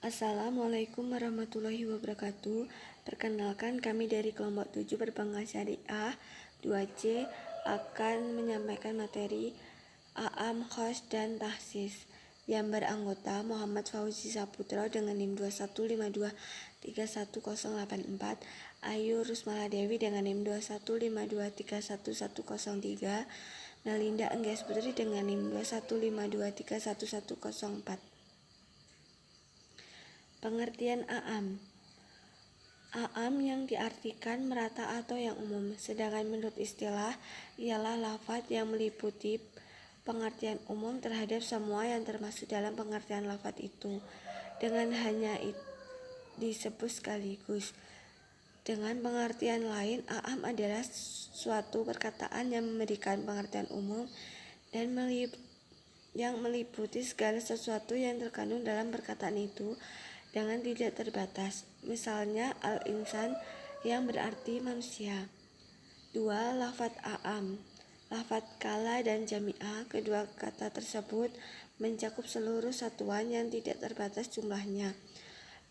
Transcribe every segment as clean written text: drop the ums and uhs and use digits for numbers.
Assalamualaikum warahmatullahi wabarakatuh. Perkenalkan, kami dari kelompok 7 Perbankan Syariah 2C akan menyampaikan materi A'am, Khos, dan Tahsis yang beranggota Muhammad Fauzi Saputro dengan NIM 215231084, Ayu Rusmala Dewi dengan NIM 215231103, Nalinda Enggas Putri dengan NIM 215231104. Pengertian A'am. A'am yang diartikan merata atau yang umum, sedangkan menurut istilah ialah lafaz yang meliputi pengertian umum terhadap semua yang termasuk dalam pengertian lafaz itu, dengan hanya disebut sekaligus. Dengan pengertian lain, A'am adalah suatu perkataan yang memberikan pengertian umum dan yang meliputi segala sesuatu yang terkandung dalam perkataan itu dengan tidak terbatas. Misalnya al-insan yang berarti manusia. 2. Lafaz a'am. Lafaz kala dan jami'ah, kedua kata tersebut mencakup seluruh satuan yang tidak terbatas jumlahnya.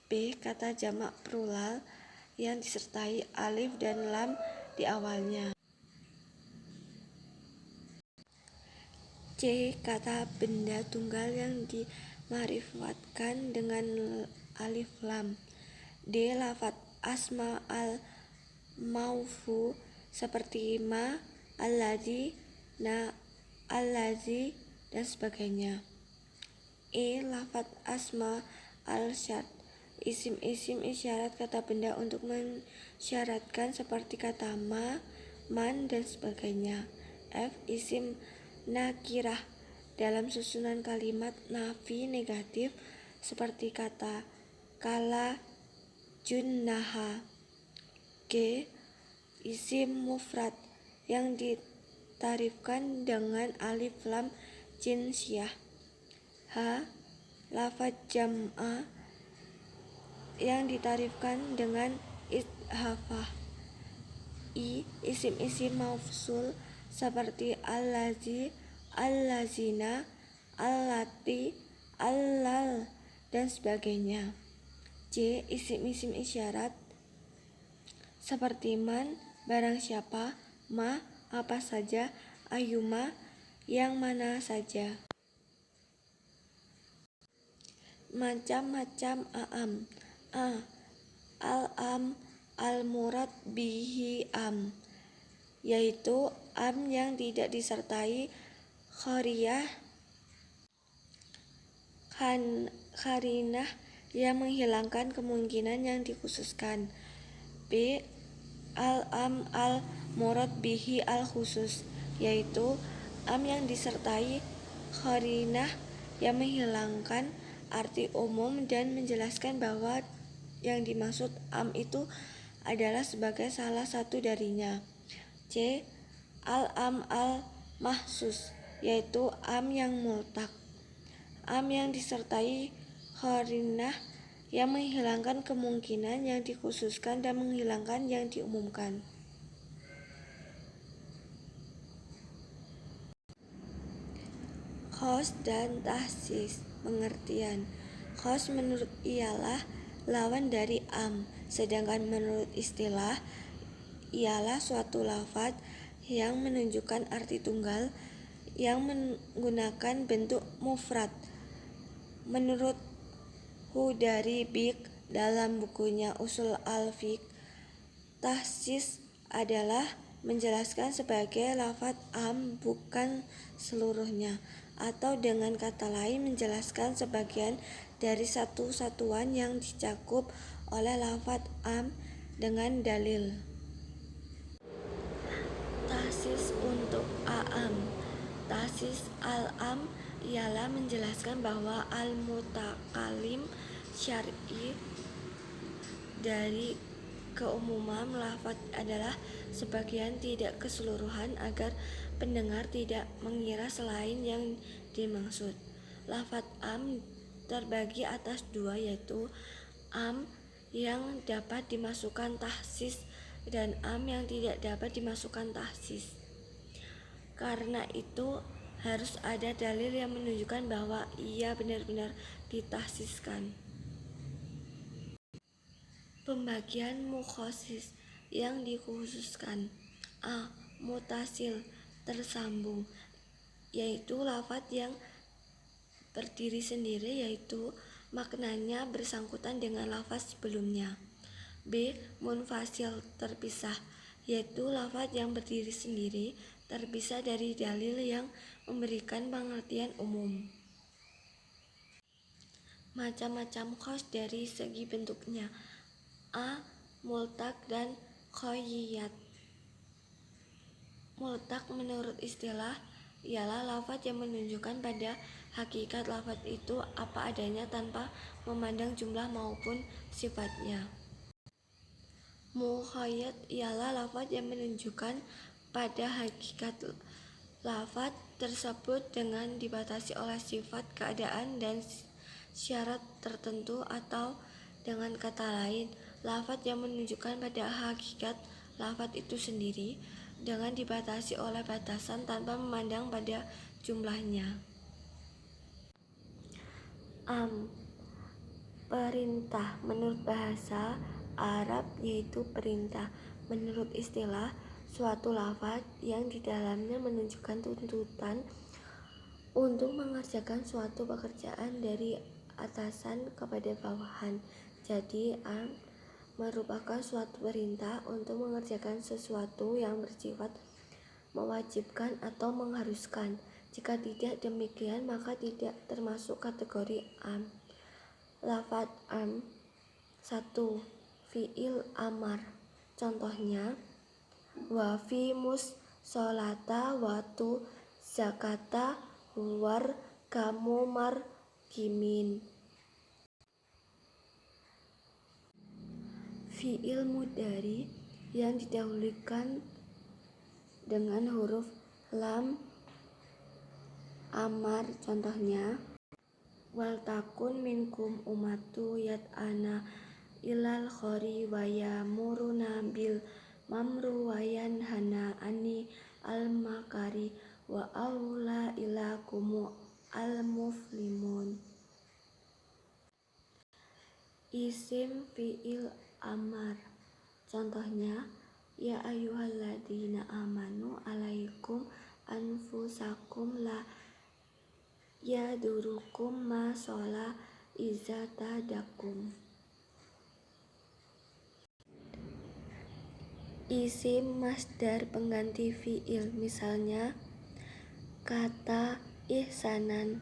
B. Kata jamak plural yang disertai alif dan lam di awalnya. C. Kata benda tunggal yang dima'rifatkan dengan alif lam. D. Lafaz asma al-maufu seperti ma, alladzi, na, allazi, dan sebagainya. E. Lafaz asma al-syart, isim-isim isyarat kata benda untuk mensyaratkan seperti kata ma, man, dan sebagainya. F. Isim nakirah dalam susunan kalimat nafi negatif seperti kata kala, junnaha. G. Isim mufrad yang ditarifkan dengan alif lam jinsiyah. H. Lafaz jam'ah yang ditarifkan dengan idhafah. I. Isim-isim mausul seperti allazi, allazina, allati, allal, dan sebagainya. J. Isim-isim isyarat seperti man, barang siapa, ma, apa saja, ayuma, yang mana saja. Macam-macam a'am. A. Al-am al-murad bihi am, yaitu am yang tidak disertai qariyah qarinah yang menghilangkan kemungkinan yang dikhususkan. B. Al-am al-murad bihi al-khusus, yaitu am yang disertai qarinah yang menghilangkan arti umum dan menjelaskan bahwa yang dimaksud am itu adalah sebagai salah satu darinya. C. Al-am al-mahsus, yaitu am yang multak, am yang disertai qarinah yang menghilangkan kemungkinan yang dikhususkan dan menghilangkan yang diumumkan. Khos dan tahsis. Pengertian. Khos menurut ialah lawan dari am, sedangkan menurut istilah ialah suatu lafaz yang menunjukkan arti tunggal yang menggunakan bentuk mufrad. Menurut Hudari Bik dalam bukunya Usul al-Fiqh, tahsis adalah menjelaskan sebagai lafaz am bukan seluruhnya, atau dengan kata lain menjelaskan sebagian dari satu satuan yang dicakup oleh lafaz am dengan dalil. Tahsis untuk a'am. Tahsis al-am ialah menjelaskan bahwa al-mutakalim syar'i dari keumuman lafaz adalah sebagian, tidak keseluruhan, agar pendengar tidak mengira selain yang dimaksud. Lafaz am terbagi atas dua, yaitu am yang dapat dimasukkan tahsis dan am yang tidak dapat dimasukkan tahsis. Karena itu harus ada dalil yang menunjukkan bahwa ia benar-benar ditahsiskan. Pembagian mukhosis yang dikhususkan. A. Mutasil tersambung, yaitu lafaz yang berdiri sendiri, yaitu maknanya bersangkutan dengan lafaz sebelumnya. B. Munfasil terpisah, yaitu lafaz yang berdiri sendiri terpisah dari dalil yang memberikan pengertian umum. Macam-macam khos dari segi bentuknya. A. Multak dan khoyiyat. Multak menurut istilah ialah lafaz yang menunjukkan pada hakikat lafaz itu apa adanya tanpa memandang jumlah maupun sifatnya. Mukhayyad ialah lafaz yang menunjukkan pada hakikat lafaz tersebut dengan dibatasi oleh sifat, keadaan, dan syarat tertentu, atau dengan kata lain, lafaz yang menunjukkan pada hakikat lafaz itu sendiri dengan dibatasi oleh batasan tanpa memandang pada jumlahnya. Perintah menurut bahasa Arab yaitu perintah. Menurut istilah, suatu lafaz yang di dalamnya menunjukkan tuntutan untuk mengerjakan suatu pekerjaan dari atasan kepada bawahan. Jadi, merupakan suatu perintah untuk mengerjakan sesuatu yang bersifat mewajibkan atau mengharuskan. Jika tidak demikian, maka tidak termasuk kategori am. Lafaz am. 1. Fi'il amar. Contohnya, wa fi mus sholata wa tu zakata war kamu mar kimin. Fi'il mudhari yang didahulukan dengan huruf lam amar. Contohnya, wal takun minkum umatu yad'ana ilal khori wa yamuruna bil mamru wa yanhana ani al makari wa aula ilakumu al muflimun. Isim fi'il amar. Contohnya, ya ayyuhalladzina amanu alaikum anfusakum la yadurukum ma shola iza tadakum. Isim masdar pengganti fi'il, misalnya kata ihsanan.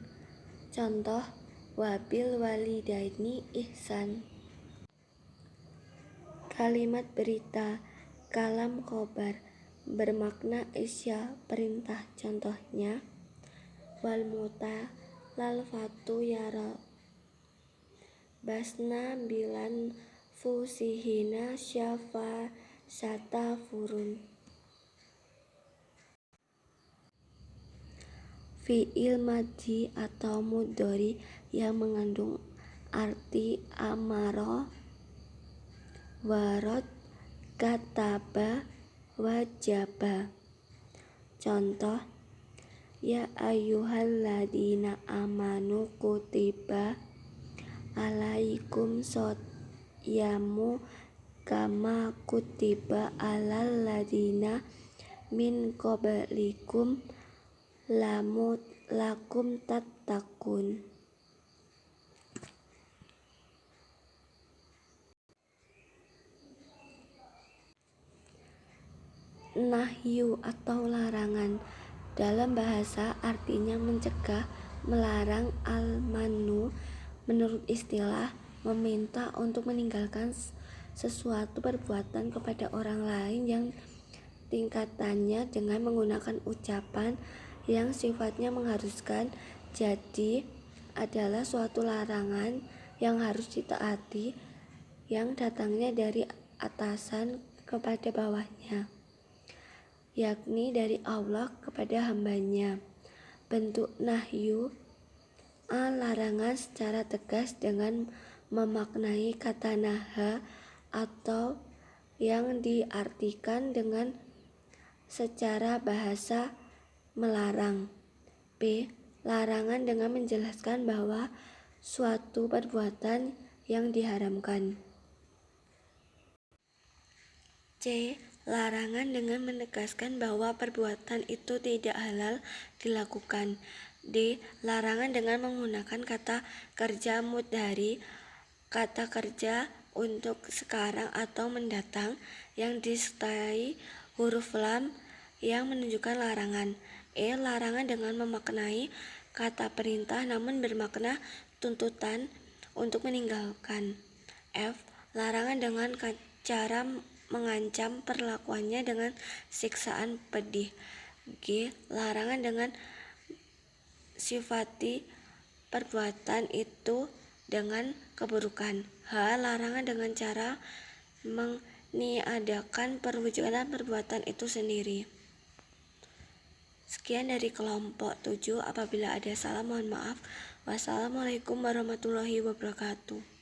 Contoh, wabil walidaini ihsan. Kalimat berita, kalam khobar, bermakna isya, perintah. Contohnya, wal muta lal fatu yara basna bilan fusihina syafa sata furun. Fi'il madhi atau mudhari yang mengandung arti amaro, warot, kataba, wajaba. Contoh, ya ayyuhalladzina amanu kutiba alaikum syamu kama kutiba alal ladzina min qablikum lakum tattaqun. Nahyu atau larangan dalam bahasa artinya mencegah, melarang. Al-manu menurut istilah meminta untuk meninggalkan sesuatu perbuatan kepada orang lain yang tingkatannya dengan menggunakan ucapan yang sifatnya mengharuskan. Jadi adalah suatu larangan yang harus ditaati yang datangnya dari atasan kepada bawahnya, yakni dari Allah kepada hambanya. Bentuk nahyu A. Larangan secara tegas dengan memaknai kata naha atau yang diartikan dengan secara bahasa melarang. B. Larangan dengan menjelaskan bahwa suatu perbuatan yang diharamkan. C. Larangan dengan menegaskan bahwa perbuatan itu tidak halal dilakukan. D. Larangan dengan menggunakan kata kerja mudhari, kata kerja untuk sekarang atau mendatang yang disertai huruf lam yang menunjukkan larangan. E. Larangan dengan memaknai kata perintah namun bermakna tuntutan untuk meninggalkan. F. Larangan dengan cara mengancam perlakuannya dengan siksaan pedih. G. Larangan dengan sifati perbuatan itu dengan keburukan. H. Larangan dengan cara meniadakan perwujudan perbuatan itu sendiri. Sekian dari kelompok 7. Apabila ada salah mohon maaf. Wassalamualaikum warahmatullahi wabarakatuh.